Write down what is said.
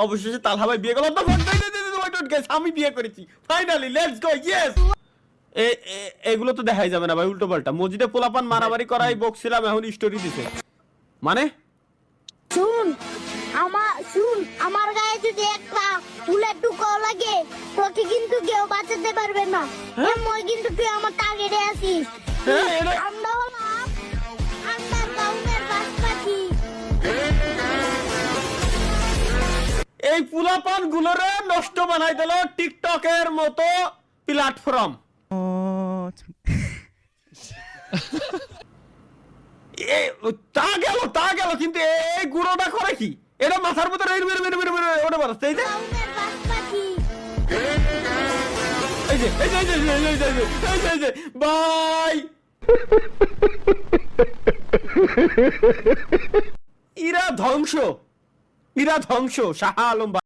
অবশেষে তালহা ভাই বিয়ে করলো। আমি বিয়ে করেছি ফাইনালি, লেটস গো, ইয়েস। এগুলো তো দেখাই যাবে না ভাই, উল্টো পাল্টা। মসজিদে পোলাপান মারামারি করাই বকছিলাম, এখন স্টোরি দিছে মানে। শুন আমার গায়ে যদি একটা ফুলের টুকাও লাগে তোকে কিন্তু কেউ বাঁচাতে পারবে না। মই কিন্তু তুই আমার টার্গেটে আছিস। আমরা হলাম আন্ডারগ্রাউন্ডের বাসপাখি। এই পোলাপান গুলোরে নষ্ট বানাই দিল টিকটকের মতো প্ল্যাটফর্ম। তা গেল কিন্তু এই গুঁড়োটা করে কি? এটা মাথার মধ্যে ওটা বাড়াচ্ছে। এই যে বাই। ইরা ধ্বংস শাহ আলম।